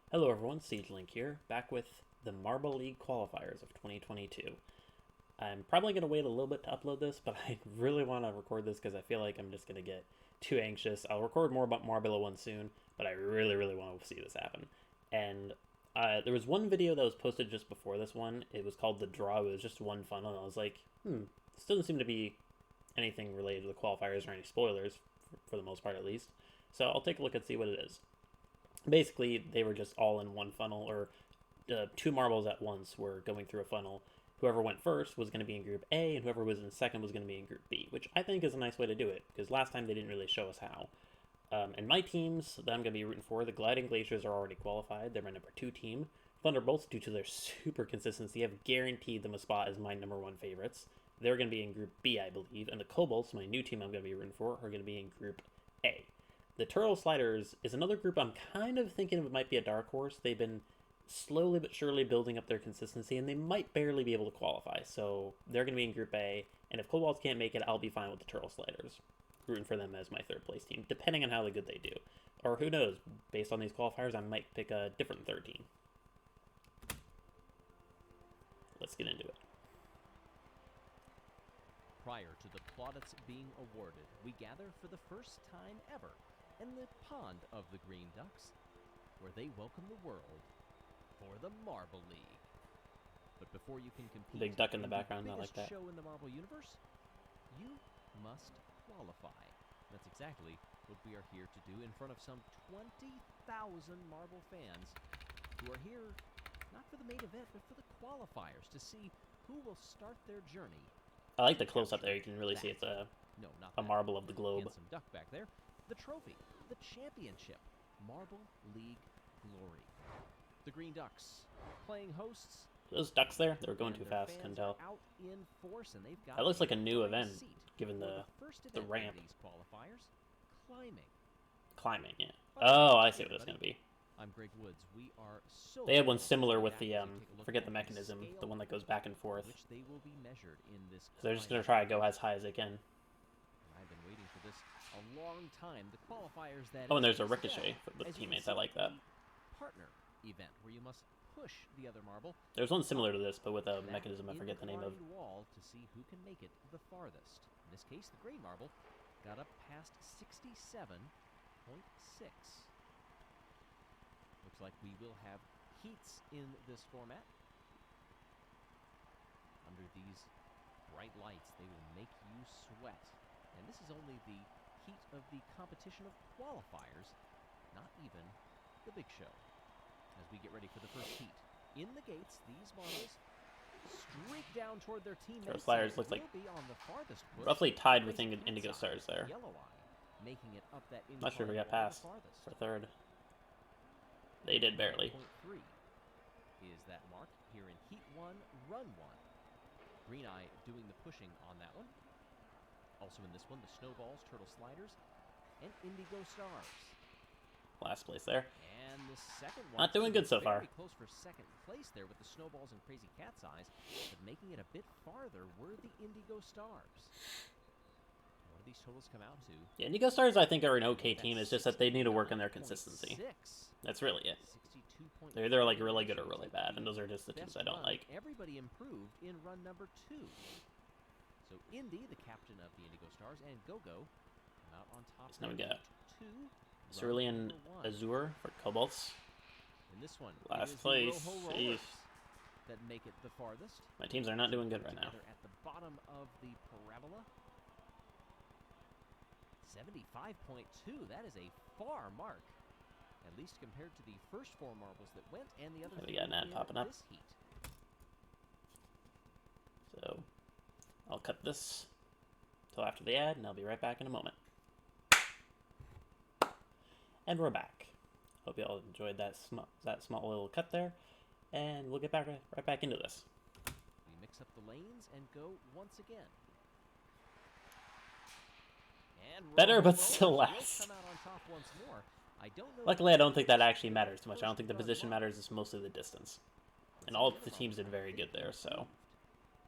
Hello everyone, SiegeLink here, back with the Marble League Qualifiers of 2022. I'm probably going to wait a little bit to upload this, but I really want to record this because I feel like I'm just going to get too anxious. I'll record more about Marbella 1 soon, but I really want to see this happen. And there was one video that was posted just before this one. It was called The Draw. It was just one funnel, and I was like, this doesn't seem to be anything related to the qualifiers or any spoilers, for the most part at least. So I'll take a look and see what it is. Basically, they were just all in one funnel, or two marbles at once were going through a funnel. Whoever went first was going to be in Group A, and whoever was in second was going to be in Group B, which I think is a nice way to do it, because last time they didn't really show us how. And my teams that I'm going to be rooting for, the Gliding Glaciers are already qualified. They're my number 2 team. Thunderbolts, due to their super consistency, have guaranteed them a spot as my number 1 favorites. They're going to be in Group B, I believe. And the Kobolds, my new team I'm going to be rooting for, are going to be in Group A. The Turtle Sliders is another group I'm kind of thinking it might be a dark horse. They've been slowly but surely building up their consistency, and they might barely be able to qualify. So they're going to be in Group A, and if Kobolds can't make it, I'll be fine with the Turtle Sliders. Rooting for them as my third place team, depending on how good they do. Or who knows, based on these qualifiers, I might pick a different third team. Let's get into it. Prior to the plaudits being awarded, we gather for the first time ever in the pond of the Green Ducks, where they welcome the world for the Marble League. But before you can compete, Big duck in the background, not like that. Show in the Marble universe, you must qualify. That's exactly what we are here to do in front of some 20,000 Marble fans who are here not for the main event, but for the qualifiers to see who will start their journey. I like the close-up there. You can really see it's a marble of the globe. Handsome duck back there. The trophy, the championship, Marble League glory. The Green Ducks playing hosts. Those ducks there, they were going too fast, couldn't tell. Out in force, and they've got that looks like a new event, given the ramp. These qualifiers, climbing, yeah. Oh, I see what it's going to be. I'm Greg Woods. We are so they had one similar with the forget the mechanism, the one that goes back and forth. Which they will be measured in this. So they're just going to try to go as high as they can. I've been waiting for this a long time. The qualifiers that. Oh, and there's a ricochet with teammates. I like that. Partner event where you must push the other marble. There's one similar to this, but with a mechanism I forget the name of. Wall to see who can make it the farthest. In this case, the gray marble got up past 67.6. Looks like we will have heats in this format. Under these bright lights, they will make you sweat. And this is only the heat of the competition of qualifiers, not even the big show. As we get ready for the first heat. In the gates, these marbles streak down toward their teammates. Turtle Sliders looks like on the farthest roughly tied with Indigo Stars there. Yellow Eye, making it up that not sure if we got past for third. They did barely. 3 is that mark here in Heat 1, Run 1. Green Eye doing the pushing on that one. Also in this one, the Snowballs, Turtle Sliders, and Indigo Stars. Last place there. And the second one. Not doing good so far. Very close for second place there with the Snowballs and Crazy Cat's Eyes, but making it a bit farther were the Indigo Stars. What do these totals come out to? Yeah, Indigo Stars I think are an okay team. It's just that they need to work on their consistency. That's really it. They're either like really good or really bad, and those are just the teams I don't like. Everybody improved in run number 2. So Indy, the captain of the Indigo Stars, and Go-Go come out on top. So now we got 2. Cerulean Azure for Cobalts. In this one, last place. That make it the farthest. My teams are not doing good right now. At the bottom of the parabola. 75.2. That is a far mark, at least compared to the first 4 marbles that went, and the other. We got an ad popping up. Heat. So I'll cut this till after the ad, and I'll be right back in a moment. And we're back. Hope you all enjoyed that small little cut there, and we'll get back right back into this. We mix up the lanes and go once again. And better, but still last. Luckily, I don't think that actually matters too much. I don't think the position matters. It's mostly the distance. And all of the teams did very good there, so.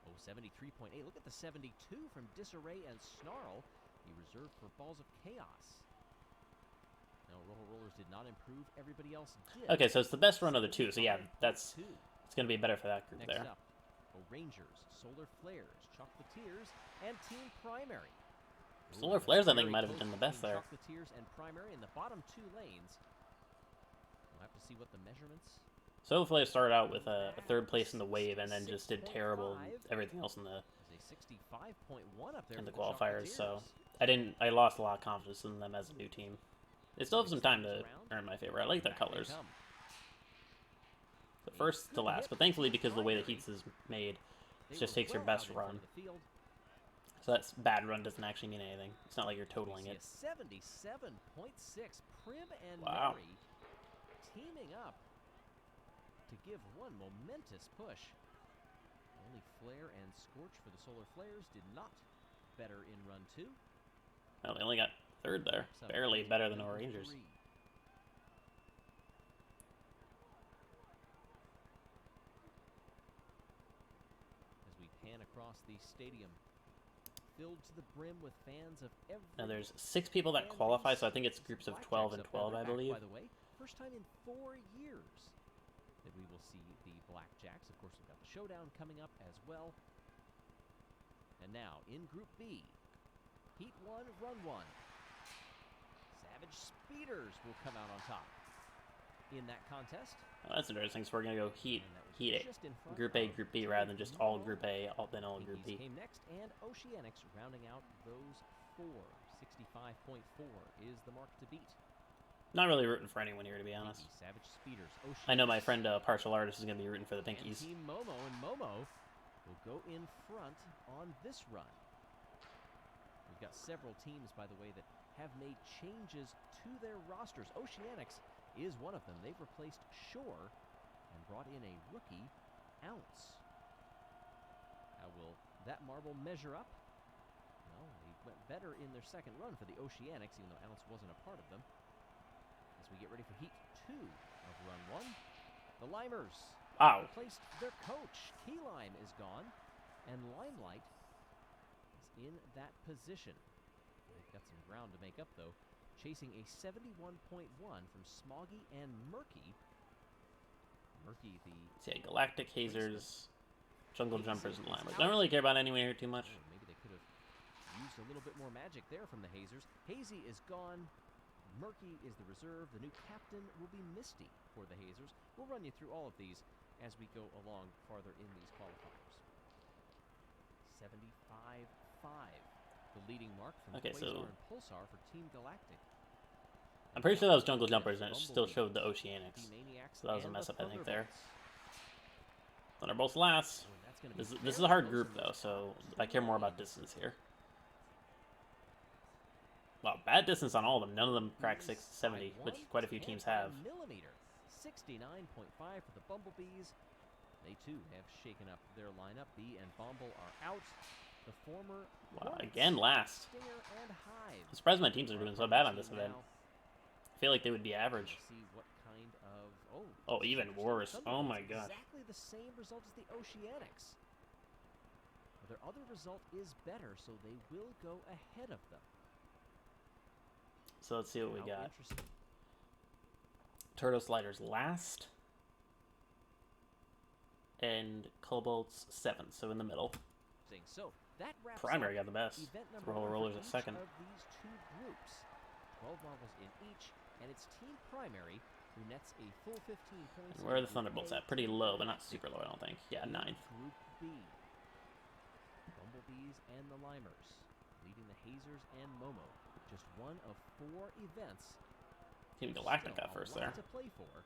Oh, 73.8. Look at the 72 from Disarray and Snarl. He reserved for Balls of Chaos. Now, rollers did not improve. Everybody else did. Okay, so it's the best run of the two. So yeah, it's going to be better for that group Next there. up, Rangers, Solar Flares, Chocolatiers, and Team Primary. Solar Flares, I think, might have done the best there. Chocolatiers and Primary in the bottom 2 lanes. We'll have to see what the measurements. Solar Flares started out with a third place in the wave and then just did terrible in everything else in the 65.1 up there in the for qualifiers. So Chocolatiers. I lost a lot of confidence in them as a new team. They still have some time to earn my favor. I like their colors. So first to last, but thankfully because of the way the heats is made, it just takes your best run. So that bad run doesn't actually mean anything. It's not like you're totaling it. 77.6. Prim and Wow. Mary teaming up to give one momentous push. Only Flare and Scorch for the Solar Flares did not better in run 2. Well, they only got third there. Barely better than our Rangers. As we pan across the stadium, filled to the brim with fans of every. Now there's 6 people that qualify, so I think it's groups of 12 and 12, I believe. By the way, first time in 4 years that we will see the Blackjacks. Of course, we've got the showdown coming up as well. And now in Group B, Heat 1, Run 1. Savage Speeders will come out on top in that contest. Oh, that's interesting. So we're gonna go Heat A, Just in front Group A, of Group B, rather than just all Group A, then all Group B. Came next, and Oceanics rounding out those 4. 65.4 is the mark to beat. Not really rooting for anyone here, to be honest. Savage Speeders, I know my friend Partial Artist is gonna be rooting for the Pinkies. And Team Momo, and Momo will go in front on this run. We've got several teams, by the way, that have made changes to their rosters. Oceanics is one of them. They've replaced Shore and brought in a rookie, Ounce. How will that marble measure up? Well, they went better in their second run for the Oceanics, even though Ounce wasn't a part of them. As we get ready for Heat 2 of Run 1, the Limers replaced their coach. Key Lime is gone, and Limelight is in that position. They've got some ground to make up, though, chasing a 71.1 from Smoggy and Murky. Murky, the Galactic Hazers, Jungle Jumpers, and Limers. I don't really care about anyone here too much. Maybe they could have used a little bit more magic there from the Hazers. Hazy is gone. Murky is the reserve. The new captain will be Misty for the Hazers. We'll run you through all of these as we go along farther in these qualifiers. 75.5, the leading mark from Quasar and Pulsar for Team Galactic. I'm pretty sure that was Jungle Jumpers, and it still showed the Oceanics. So that was a mess up, I think, there. Thunderbolts last. This is a hard group, though, so I care more about distance here. Wow, bad distance on all of them. None of them cracked 670, which quite a few teams have. 69.5 for the Bumblebees. They, too, have shaken up their lineup. B and Bomble are out. The former... Wow, again last. Stinger and Hive. I'm surprised my teams are doing so bad on this event. I feel like they would be average. See what kind of... Oh, even worse. Oh my gosh. Exactly the same result as the Oceanics. Their other result is better, so they will go ahead of them. So let's see what we got. Turtle Sliders last. And Cobalt's 7th, so in the middle. So that wraps Primary got the best. Rollers at second. Of these 2 groups. 12 marbles in each, and it's Team Primary who nets a full 15 points. And where are the Thunderbolts at? Pretty low, but not super low, I don't think. Yeah, 9th. Group B. Bumblebees and the Limers, leading the Hazers and Momo. Just one of 4 events. Team Galactic got first there. To play for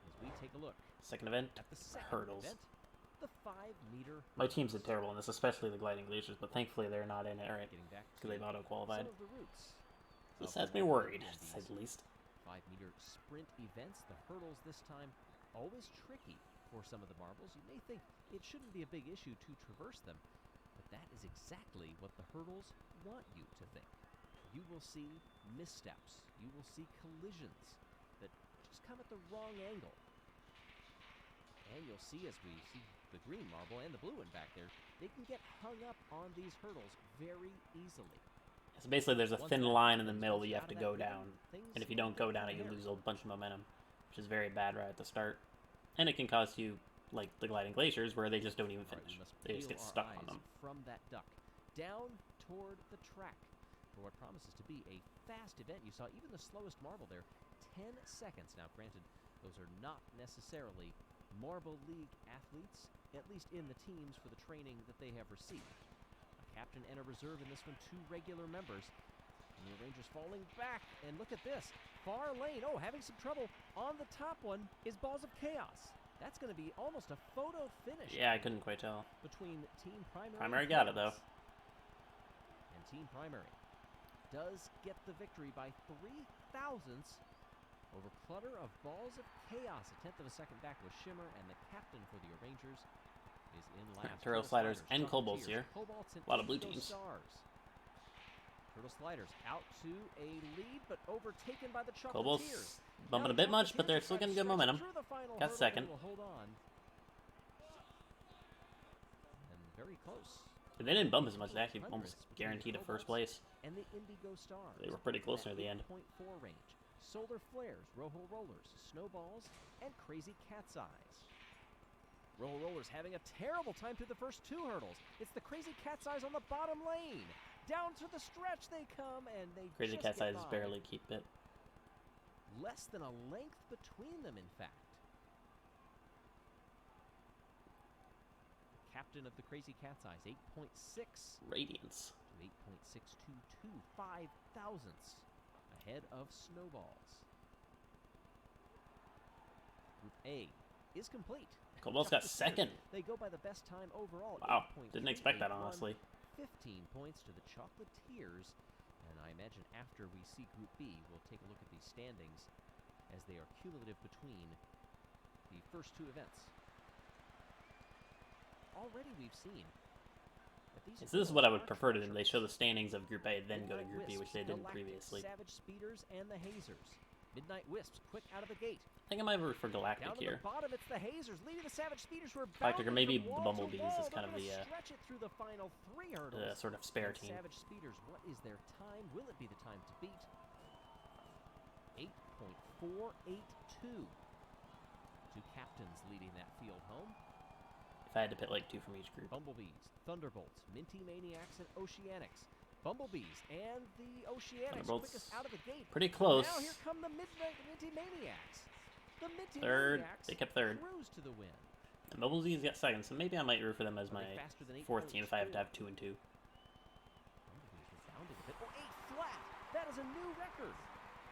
as we take a look. Second event, at the second hurdles. Event, the 5-meter. My teams did terrible in this, especially the Gliding Glaciers, but thankfully they're not in it, right? Because they've auto-qualified. This has me worried, to say the least. 5-meter sprint events, the hurdles this time, always tricky for some of the marbles. You may think it shouldn't be a big issue to traverse them, but that is exactly what the hurdles want you to think. You will see missteps. You will see collisions that just come at the wrong angle. And you'll see, as we see the green marble and the blue one back there, they can get hung up on these hurdles very easily. So basically, there's a Once thin that line in the offense middle gets that you out have to of go that rhythm, down. things And if you will don't get go down it, you hairy. lose a bunch of momentum, which is very bad right at the start. And it can cost you, like the gliding glaciers, where they just don't even All right, we finish. must They just peel get our stuck on eyes them. from that duck down toward the track for what promises to be a fast event. You saw even the slowest marble there, 10 seconds. Now, granted, those are not necessarily Marble League athletes, at least in the teams for the training that they have received. A captain and a reserve in this one, 2 regular members. And the Rangers falling back, and look at this. Far lane, oh, having some trouble. On the top one is Balls of Chaos. That's going to be almost a photo finish. Yeah, I couldn't quite tell. Between Team Primary Primary and got it, though. Chaos. And Team Primary does get the victory by 3 thousandths over Clutter of Balls of Chaos. A tenth of a second back was Shimmer, and the captain for the Rangers is in last. Turtle Sliders and Chocolatiers, Kobolds here. Cobalts, and A lot of blue Indigo teams. Stars. Turtle Sliders out to a lead, but overtaken by the Chocolatiers. Kobolds bumping Now a bit the much, but they're Chocolatiers still try to getting good stretch it momentum. through the final Got hurdle second. and will hold on. And very close. If they didn't bump as much, they actually almost guaranteed a first place. And the Indigo Stars. They were pretty close near the end. 8.4 range. Solar Flares, Rojo Rollers, Snowballs, and Crazy Cat's Eyes. Rojo Rollers having a terrible time through the first 2 hurdles. It's the Crazy Cat's Eyes on the bottom lane. Down to the stretch they come, and they Crazy just Cat's get Eyes by. barely keep it. Less than a length between them, in fact. The captain of the Crazy Cat's Eyes, 8.6 Radiance. to 8.622, 5 thousandths ahead of Snowballs. Group A is complete. Kobolds got second. They go by the best time overall. Wow, didn't expect that, 8.381, honestly. 15 points to the Chocolatiers. And I imagine after we see Group B, we'll take a look at these standings as they are cumulative between the first 2 events. Already we've seen that these So this is what I would prefer to do. They show the standings of Group A, then go to Midnight Group B, which Wisps, they didn't Galactic, previously. Savage Speeders, and the Hazers. Midnight Wisps, quick out of the gate. I think I might root for Galactic Down to here. the bottom, it's the Hazers leading the Savage Speeders who are Galactic, or bounding maybe from the wall to Bumblebees wall. is kind They're of gonna the, stretch it through the final 3 hurdles. sort of spare And team. Savage Speeders, what is their time? Will it be the time to beat? 8.482. 2 captains leading that field home. If I had to pick like 2 from each group. Bumblebees, Thunderbolts, Minty Maniacs, and Oceanics. Bumblebees and the Oceanics Thunderbolts quickest out of the gate. pretty close. Now here come the Minty Maniacs. The Minty Third. Maniacs They kept third. cruise to the win. And Bumblebees got second, so maybe I might root for them as Are my they faster than 4th team if I have to 8.4? have 2 and 2. Bumblebees resounding a bit. Oh, 8 flat! That is a new record.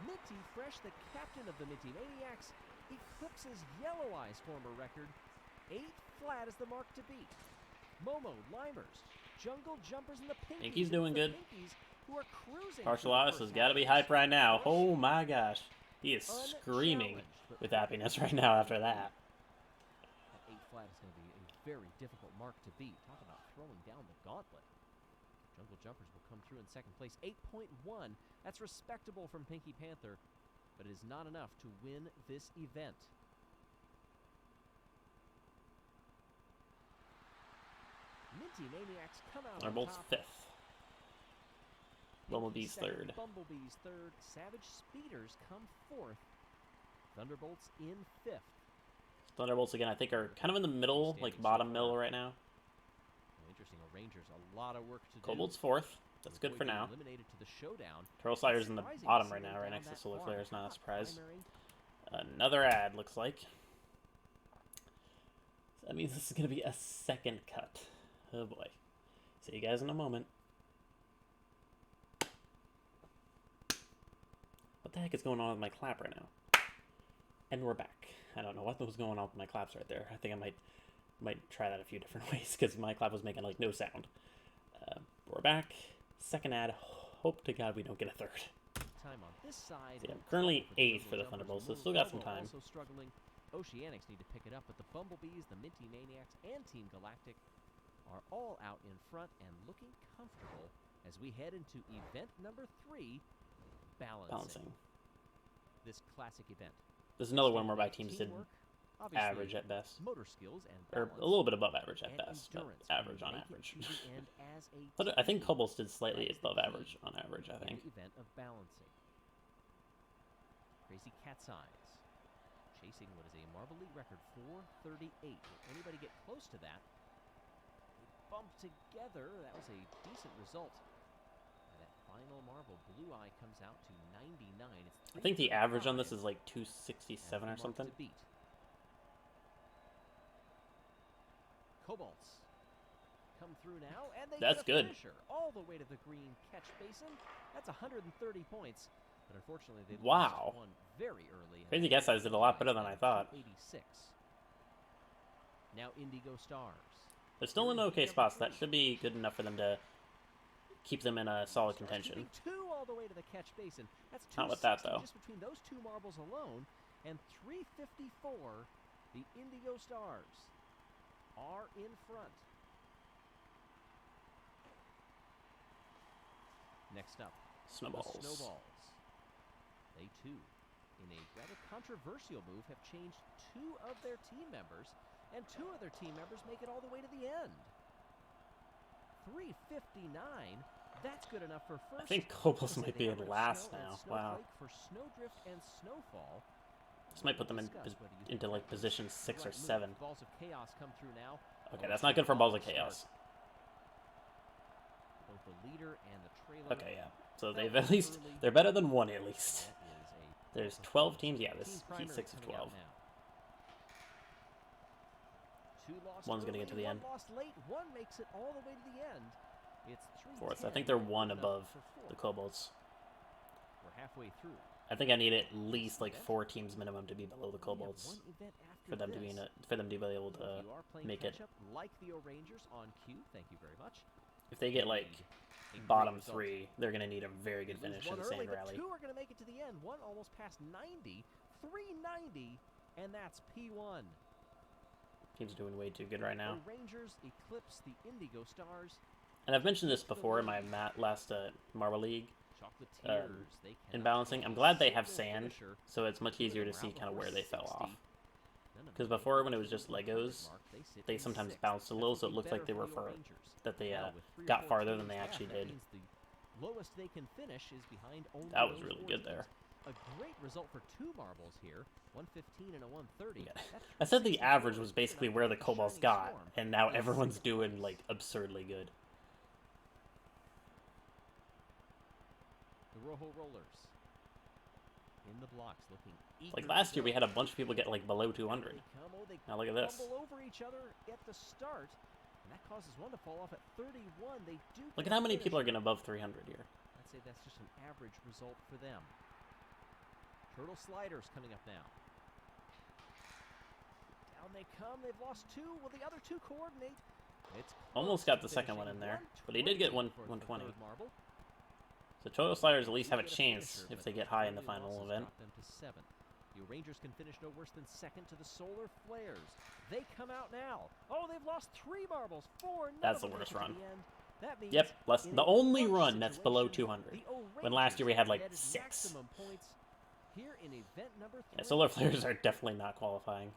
Minty Fresh, the captain of the Minty Maniacs, eclipses Yellow Eye's former record. 8 flat is the mark to beat. Momo, Limers, Jungle Jumpers, and the Pinkies. Pinky's doing It's the good. Pinkies who are cruising. Partial through the Loss first has half got to be of hype this. right now. Fresh, Oh my gosh. He is screaming unchallenged, but with happiness right now after that. That 8 flat is going to be a very difficult mark to beat. Talk about throwing down the gauntlet. Jungle Jumpers will come through in second place. 8.1. That's respectable from Pinky Panther, but it is not enough to win this event. Minty Maniacs come out They're on both top. 5th. Bumblebees Second, 3rd. Bumblebees 3rd. Savage Speeders come 4th. Thunderbolts in 5th. Thunderbolts again, I think, are kind of in the middle, like bottom middle right now. Oh, interesting. Oh, Rangers, a lot of work to do. Kobold's 4th. That's To good avoid for being now. Eliminated to the showdown. Turtle Sliders in the Surprising to bottom see right them now, right down next to that Solar far. Flares. Not a Top surprise. primary. Another ad, looks like. So that means this is going to be a second cut. Oh boy. See you guys in a moment. What the heck is going on with my clap right now? And we're back. I don't know what was going on with my claps right there. I think I might try that a few different ways because my clap was making like no sound. We're back. Second ad. Hope to God we don't get a third. Time on this side. See, I'm currently 8th for the Thunderbolts, so still got some time. Also struggling. Oceanics need to pick it up, but the Bumblebees, the Minty Maniacs, and Team Galactic are all out in front and looking comfortable as we head into event number 3, balancing. Balancing. This classic event. There's another one where my teams did Teamwork, Obviously, average at best. motor skills and Or balance a little bit above average at and best, but endurance average can on make average. it to the end as a But I think team. Kobolds did slightly That's the above key average on average, I in think. the event of balancing. Crazy cat's eyes. Chasing what is a Marble League record, 438. Will anybody get close to that? They bumped together. That was a decent result. And that final marble, Blue Eye, comes out to 99. It's I think the average on this 335. is like 267 or something. To beat. Kobolds come through now, and they That's get a good. finisher all the way to the green catch basin. That's 130 points, but unfortunately they Wow. lost one very early. Crazy Guess Size did a lot better than I thought. 86. Now Indigo Stars. They're still in okay spots. That should be good enough for them to keep them in a solid contention. Two all the way to the catch basin. That's Not with that, though. Just between those two marbles alone, and 354. The Indigo Stars are in front. Next up, Snowballs. the Snowballs. They too, in a rather controversial move, have changed two of their team members, and two of their team members make it all the way to the end. 359. That's good enough for first. I think Kobolds might be in last now. Wow. For Snowdrift and Snowfall. This might put them into like position 6 or 7. Balls of Chaos come through now. Okay, that's not good for Balls of Chaos. Both the leader and the trailer. Okay, yeah. So they've at least, they're better than one at least. There's 12 teams. Yeah, this he's 6 of 12. One's gonna get to the end. Lost late. One makes it all the way to the end. It's 4th. I think they're one above the Kobolds. We're halfway through. I think I need at least like 4 teams minimum to be below the Kobolds for them to be able to make it. Like the O'Rangers on cue. Thank you very much. If they get like bottom 3, they're gonna need a very good finish in the Sand Rally. Two are gonna make it to the end. One almost past 90, 390, and that's P1. Team's doing way too good right now. The Rangers eclipse the Indigo Stars. And I've mentioned this before in my last Marble League in balancing. I'm glad they have sand, so it's much easier to see kind of where they fell off. Because before, when it was just Legos, they sometimes bounced a little, so it looked like they were that they got farther than they actually did. Lowest they can finish is behind only That was really good there. A great result for 2 marbles here, 115 and a 130. Yeah. I said the average was basically where the Kobolds got, and now everyone's doing like absurdly good. The Rojo Rollers in the blocks, looking eager. Like last year, we had a bunch of people get like below 200. Now look at this. Over each other at the start, and that causes one to fall off at 31. They do. Look at how many people are getting above 300 here. I'd say that's just an average result for them. Turtle Sliders coming up now. Down they come. They've lost 2. Will the other 2 coordinate? It's almost got the second one in there, but he did get 120. So Turtle Sliders at least have a chance if they get high in the final event. Them to 7. The Rangers can finish no worse than second to the Solar Flares. They come out now. Oh, they've lost 3 marbles. 4. That's the worst run. That means yep, the only run that's below 200. When last year we had like 6. Here in event number 3. Yeah, Solar Flares are definitely not qualifying.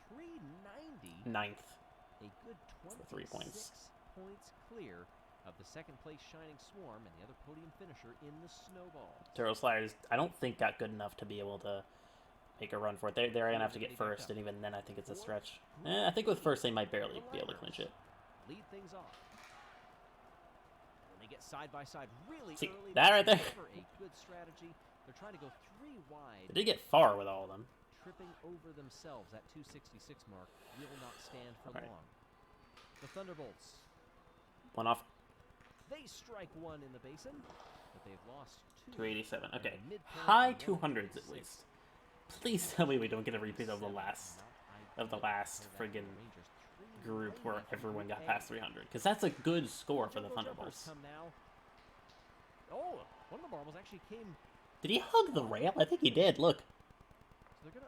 390. 9th. A good 3 points. Points clear of the second place Shining Swarm and the other podium finisher in the Snowball. Turtle Sliders, I don't think got good enough to be able to make a run for it. They're going to have to get first, and even then I think it's a stretch. I think with first they might barely be able to clinch it. Lead things off. When they get side by side really See, early, that right there? A good strategy. They're trying to go 3 wide. They did get far with all of them. Tripping over themselves. That 266 mark will not stand for long. The Thunderbolts. One off. They strike 1 in the basin, but they've lost 2. 287. Okay. High 200s at least. Please tell me we don't get a repeat of the last friggin' group where everyone got past 300, because that's a good score for the Thunderbolts. Oh, one of the marbles actually came. Did he hug the rail? I think he did. Look.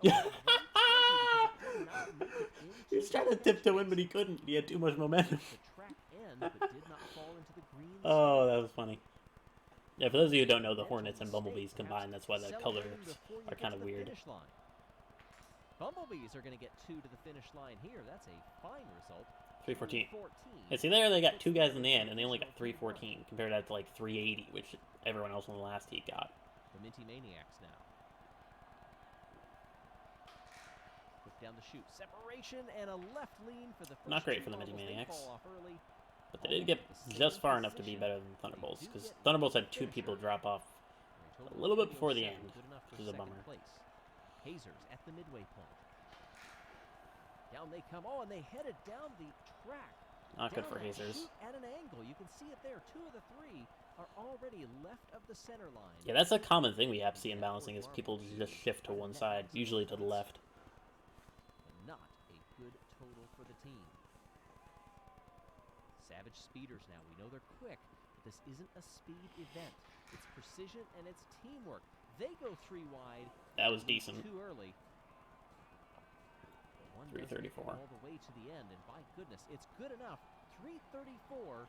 He was trying to tiptoe in, but he couldn't. He had too much momentum. Oh, that was funny. Yeah, for those of you who don't know, the Hornets and Bumblebees combined, that's why the colors are kind of weird. Bumblebees are going to get 2 to the finish line here. That's a fine result. 314. 314. Yeah, see there they got 2 guys in the end, and they only got 314 compared to like 380, which everyone else in the last heat got. The Minty Maniacs now. Quick down the chute. Separation and a left lean for the first. Not great for the Minty Maniacs. But they did get just far enough to be better than Thunderbolts, because Thunderbolts had 2 people drop off a little bit before the end, which is a bummer. Hazers at the midway point. Down they come. Oh, and they headed down the track. Not good for Hazers. At an angle, you can see it there. 2 of the 3 are already left of the center line. Yeah, that's a common thing we have to see in balancing is people just shift to one side, usually to the left. But not a good total for the team. Savage speeders now. We know they're quick, but this isn't a speed event. It's precision and it's teamwork. They go 3 wide. That was decent. Too early. 334. All the way to the end, and by goodness, it's good enough. 334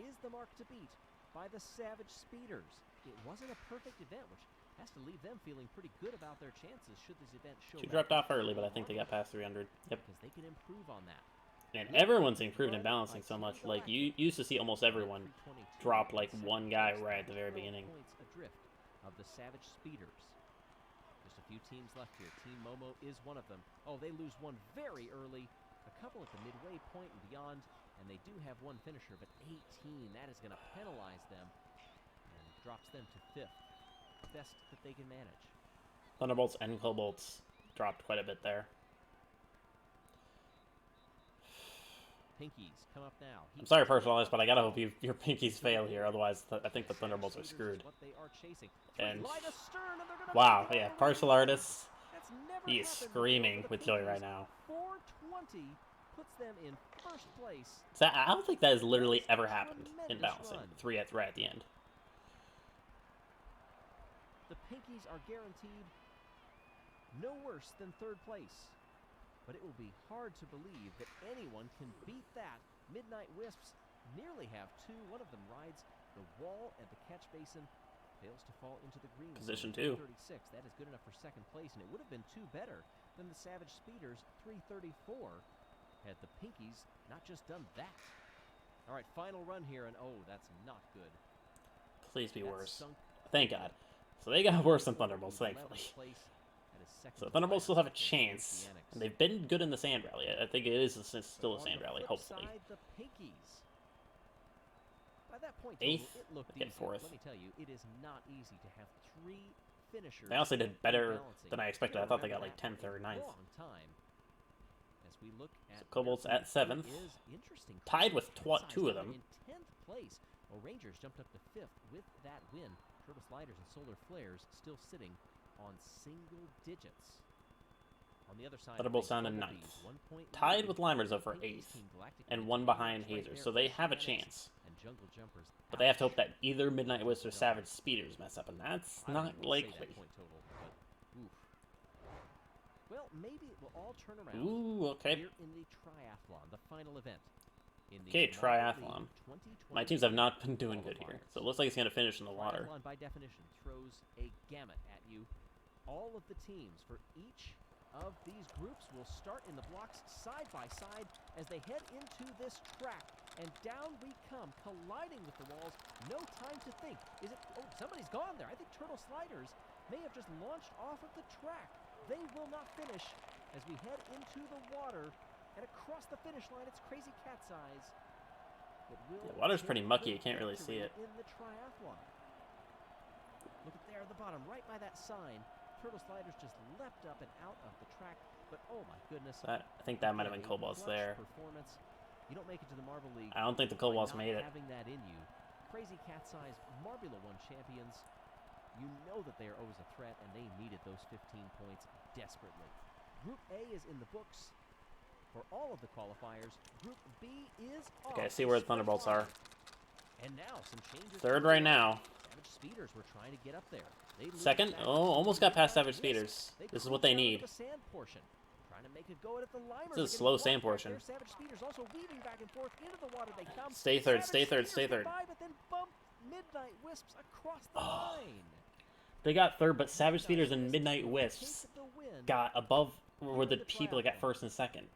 is the mark to beat by the Savage Speeders. It wasn't a perfect event, which has to leave them feeling pretty good about their chances should this event show. 2 dropped off early, but I think they got past 300. Yep. Because they can improve on that. And everyone's improved in balancing so much. Like, you used to see almost everyone drop, like, 1 guy right at the very beginning. Points adrift of the Savage Speeders. Just a few teams left here. Team Momo is one of them. Oh, they lose 1 very early. A couple at the midway point and beyond. And they do have 1 finisher, but 18. That is going to penalize them. And drops them to 5th. Best that they can manage. Thunderbolts and Cobolts dropped quite a bit there. Pinkies come up now. I'm sorry, Personalized, but I gotta hope your Pinkies fail here. Otherwise, I think the Thunderbolts are screwed. What they are chasing. And wow, yeah, Partial Artist, he is screaming with joy right now. 420 puts them in first place. So I don't think that has literally ever happened in balancing. 3 right at the end. The Pinkies are guaranteed no worse than 3rd place. But it will be hard to believe that anyone can beat that. Midnight Wisps nearly have 2. One of them rides the wall at the catch basin. Fails to fall into the green. Position 2. 36. That is good enough for 2nd place, and it would have been 2 better than the Savage Speeders. 334. Had the Pinkies not just done that. All right, final run here, and oh, that's not good. Please be worse. Thank God. So they got worse than Thunderbolts, thankfully. So Thunderbolts still have a chance, and they've been good in the Sand Rally. I think it is still a Sand Rally, hopefully. The Pinkies. By that point, 8th, it looked hit easy. 4th. Let me tell you, it is not easy to have 3 finishers. They honestly did better than I expected. I thought they got like 10th or 9th. As we look at So Cobolts at 7th, tied with 2 of them. In 10th place, well, Rangers jumped up to 5th with that win. Turtle Sliders and Solar Flares still sitting on single digits. On the other side, Thunderbolts down to 9th. Tied with Limers though for 8th, and 1 behind Hazers, so they have a chance. But they have to hope that either Midnight Wisps or Savage Speeders mess up, and that's not likely. Well, maybe it will all turn around. Ooh, okay. Here in the triathlon, the final event. Okay, triathlon. My teams have not been doing good here, so it looks like it's going to finish in the water. Triathlon, by definition, throws a gamut at you. All of the teams for each of these groups will start in the blocks side by side as they head into this track. And down we come, colliding with the walls. No time to think. Is it? Oh, somebody's gone there. I think Turtle Sliders may have just launched off of the track. They will not finish as we head into the water. And across the finish line, it's Crazy Cat's Eyes. The water's pretty mucky. You can't really see it. In the triathlon. Look at there at the bottom, right by that sign. Turtle Sliders just leapt up and out of the track. But oh my goodness. I think that might have been Cobolts there. Performance. You don't make it to the Marble League. I don't think the Cobolts made it. Having that in you. Crazy Cat's Eyes, Marbula 1 champions. You know that they are always a threat, and they needed those 15 points desperately. Group A is in the books. For all of the qualifiers, Group B is off. Okay, I see where the Thunderbolts are. And now some changes. 3rd right now. Savage Speeders were trying to get up there. 2nd? Oh, almost got past Savage Speeders. This is what they need. Trying to make a go at the Limers. This is a slow sand portion. Savage Speeders also weaving back and forth into the water. They come. Stay 3rd, stay 3rd, stay 3rd. But then bump Midnight Wisps across the line. They got 3rd, but Savage Speeders and Midnight Wisps got above were the people that got first and second.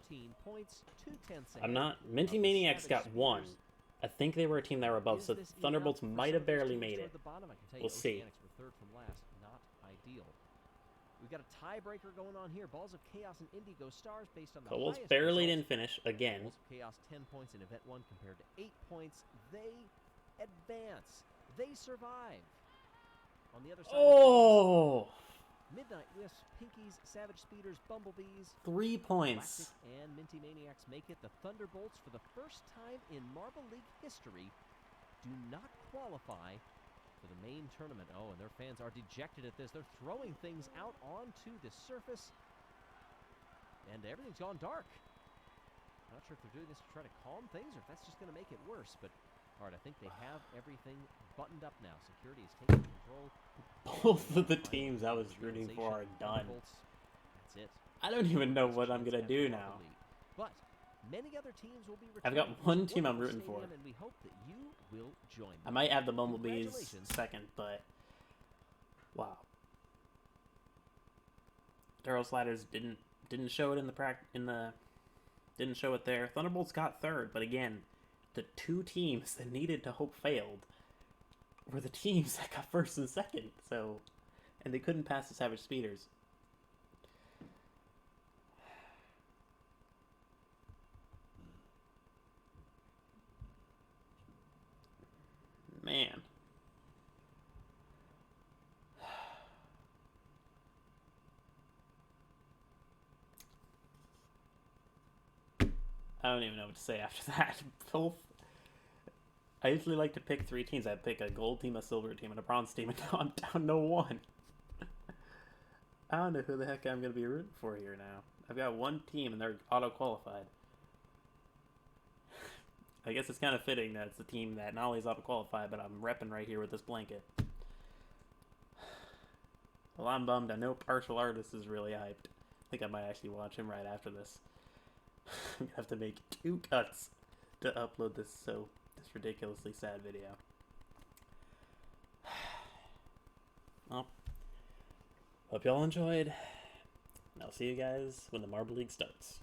15 points, 2/10 I'm ahead not. of Minty the Maniacs Savage got one. Speeders. I think they were a team that were above, Is so this Thunderbolts enough for might some have of those barely teams made toward it. the bottom? I can tell We'll you, see. Oceanics were third from last. Not ideal. We've got a tiebreaker going on here. Balls of Chaos and Indigo Stars based on the Cobbles highest barely results. didn't finish again. Balls of Chaos 10 points in Event 1 compared to 8 points. They advance. They survive. On the other side Oh! Midnight Wisps, Pinkies, Savage Speeders, Bumblebees, 3 points. Galactic, and Minty Maniacs make it. The Thunderbolts, for the first time in Marble League history, do not qualify for the main tournament. Oh, and their fans are dejected at this. They're throwing things out onto the surface, and everything's gone dark. Not sure if they're doing this to try to calm things or if that's just going to make it worse, but all right, I think they have everything buttoned up now. Security is taking control. Both of the teams I was rooting for are done. That's it. I don't even know what I'm going to do now. But many other teams will be I've got returning to one this team I'm wonderful rooting for. stadium, and we hope that you will join I them. might have the Bumblebees Congratulations. second, but wow. Darrow Sliders didn't show it didn't show it there. Thunderbolts got third, but again, the two teams that needed to hope failed were the teams that got first and second. So, and they couldn't pass the Savage Speeders. Man. I don't even know what to say after that. Both. I usually like to pick three teams. I pick a gold team, a silver team, and a bronze team, and now I'm down to one. I don't know who the heck I'm going to be rooting for here now. I've got one team, and they're auto-qualified. I guess it's kind of fitting that it's the team that not only is auto-qualified, but I'm repping right here with this blanket. Well, I'm bummed. I know Partial Artist is really hyped. I think I might actually watch him right after this. I'm going to have to make 2 cuts to upload this ridiculously sad video. Well, hope y'all enjoyed, and I'll see you guys when the Marble League starts.